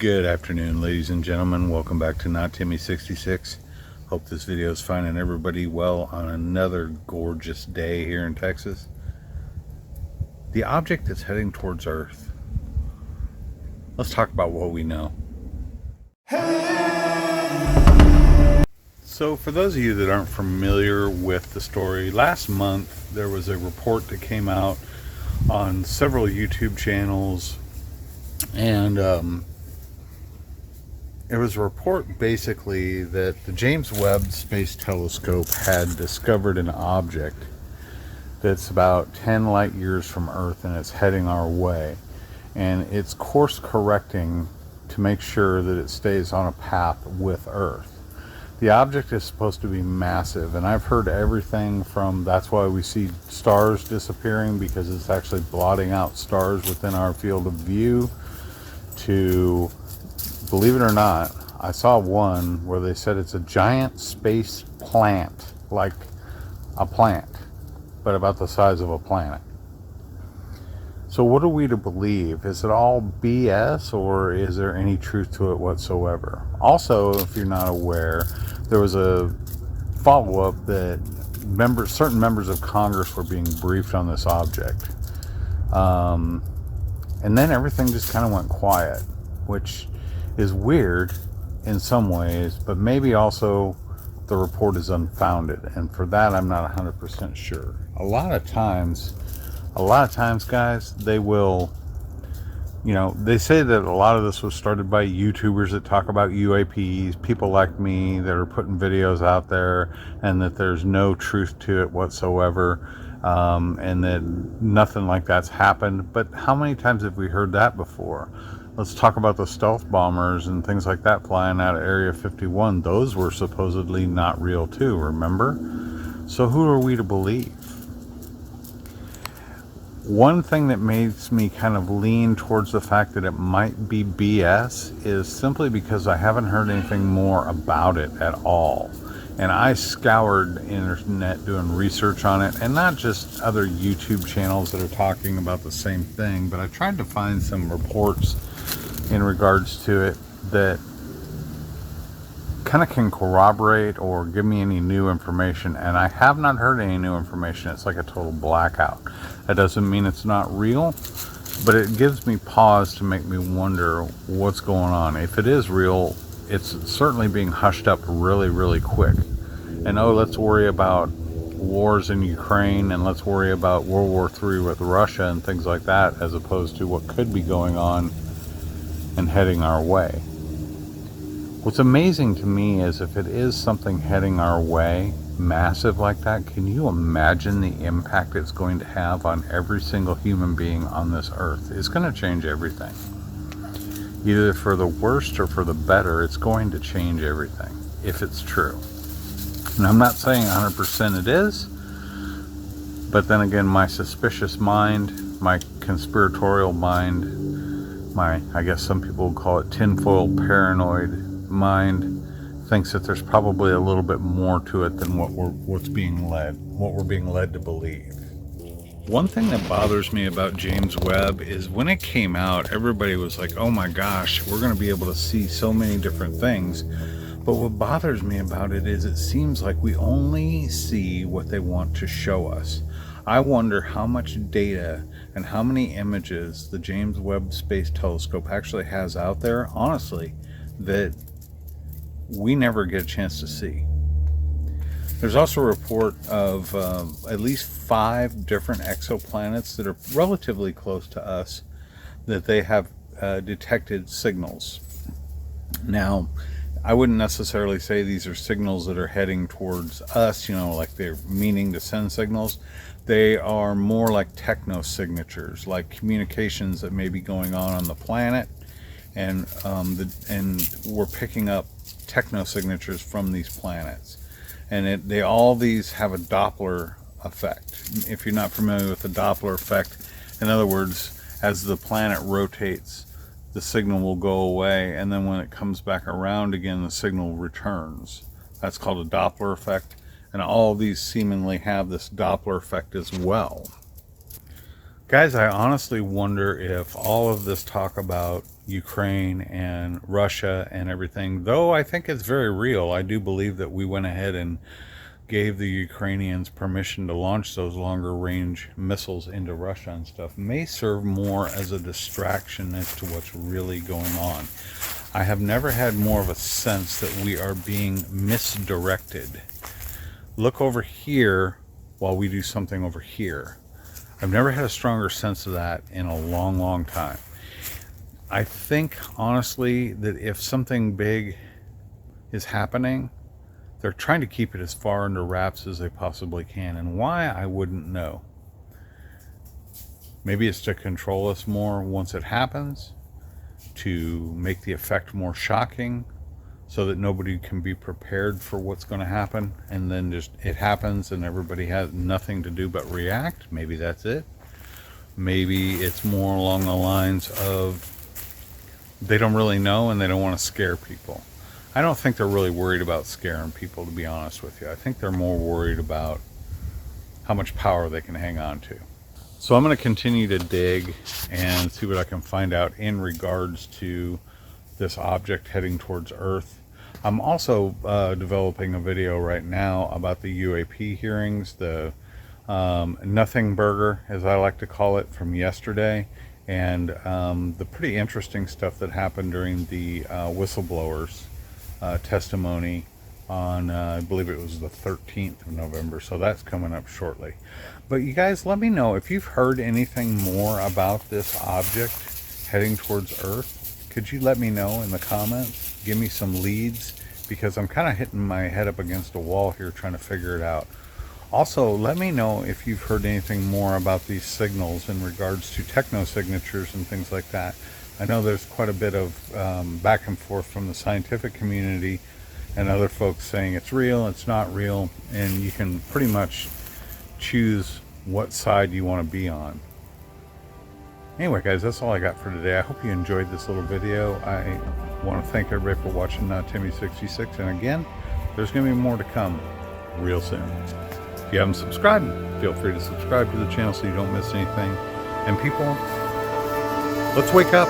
Good afternoon, ladies and gentlemen. Welcome back to Not Timmy 66. Hope this video is finding everybody well on another gorgeous day here in Texas. The object that's heading towards Earth. Let's talk about what we know. So for those of you that aren't familiar with the story, last month there was a report that came out on several YouTube channels, and it was a report basically that the James Webb Space Telescope had discovered an object that's about 10 light years from Earth, and it's heading our way, and it's course correcting to make sure that it stays on a path with Earth. The object is supposed to be massive, and I've heard everything from that's why we see stars disappearing, because it's actually blotting out stars within our field of view, to, believe it or not, I saw one where they said it's a giant space plant, like a plant, but about the size of a planet. So what are we to believe? Is it all BS, or is there any truth to it whatsoever? Also, if you're not aware, there was a follow-up that certain members of Congress were being briefed on this object. And then everything just kind of went quiet, which is weird in some ways, but maybe also the report is unfounded, and for that I'm not 100% sure. A lot of times guys, they will, they say that a lot of this was started by YouTubers that talk about UAPs, people like me that are putting videos out there, and that there's no truth to it whatsoever, and that nothing like that's happened. But how many times have we heard that before? Let's talk about the stealth bombers and things like that flying out of Area 51. Those were supposedly not real too, remember? So who are we to believe? One thing that makes me kind of lean towards the fact that it might be BS is simply because I haven't heard anything more about it at all. And I scoured the internet doing research on it, and not just other YouTube channels that are talking about the same thing, but I tried to find some reports in regards to it that kind of can corroborate or give me any new information, and I have not heard any new information. It's like a total blackout. That doesn't mean it's not real, but it gives me pause to make me wonder what's going on. If it is real, it's certainly being hushed up really, really quick. And let's worry about wars in Ukraine, and let's worry about World War III with Russia and things like that, as opposed to what could be going on and heading our way. What's amazing to me is if it is something heading our way, massive like that, can you imagine the impact it's going to have on every single human being on this earth? It's going to change everything. Either for the worst or for the better, it's going to change everything, if it's true. And I'm not saying 100% it is, but then again, my suspicious mind, my conspiratorial mind, I guess some people would call it tinfoil paranoid mind, thinks that there's probably a little bit more to it than what we're being led to believe. One thing that bothers me about James Webb is when it came out, everybody was like, oh my gosh, we're going to be able to see so many different things. But what bothers me about it is it seems like we only see what they want to show us. I wonder how much data and how many images the James Webb Space Telescope actually has out there, honestly, that we never get a chance to see. There's also a report of at least 5 different exoplanets that are relatively close to us that they have detected signals. Now, I wouldn't necessarily say these are signals that are heading towards us, like they're meaning to send signals. They are more like techno signatures, like communications that may be going on the planet, and we're picking up techno signatures from these planets, and these have a Doppler effect. If you're not familiar with the Doppler effect, in other words, as the planet rotates, the signal will go away, and then when it comes back around again, the signal returns. That's called a Doppler effect, and all of these seemingly have this Doppler effect as well. Guys, I honestly wonder if all of this talk about Ukraine and Russia and everything, though I think it's very real. I do believe that we went ahead and gave the Ukrainians permission to launch those longer range missiles into Russia and stuff, may serve more as a distraction as to what's really going on. I have never had more of a sense that we are being misdirected. Look over here while we do something over here. I've never had a stronger sense of that in a long, long time. I think, honestly, that if something big is happening, they're trying to keep it as far under wraps as they possibly can. And why, I wouldn't know. Maybe it's to control us more once it happens, to make the effect more shocking, so that nobody can be prepared for what's going to happen, and then just it happens and everybody has nothing to do but react. Maybe that's it. Maybe it's more along the lines of they don't really know and they don't want to scare people. I don't think they're really worried about scaring people, to be honest with you. I think they're more worried about how much power they can hang on to. So I'm going to continue to dig and see what I can find out in regards to this object heading towards Earth. I'm also developing a video right now about the UAP hearings, the Nothing Burger, as I like to call it, from yesterday, and the pretty interesting stuff that happened during the whistleblowers testimony on I believe it was the 13th of November, so that's coming up shortly. But you guys, let me know if you've heard anything more about this object heading towards Earth. Could you let me know in the comments? Give me some leads, because I'm kind of hitting my head up against a wall here trying to figure it out. Also, let me know if you've heard anything more about these signals in regards to techno signatures and things like that. I know there's quite a bit of back and forth from the scientific community and other folks saying it's real, it's not real, and you can pretty much choose what side you want to be on. Anyway, guys, that's all I got for today. I hope you enjoyed this little video. I want to thank everybody for watching Timmy66, and again, there's going to be more to come real soon. If you haven't subscribed, feel free to subscribe to the channel so you don't miss anything. And people, let's wake up.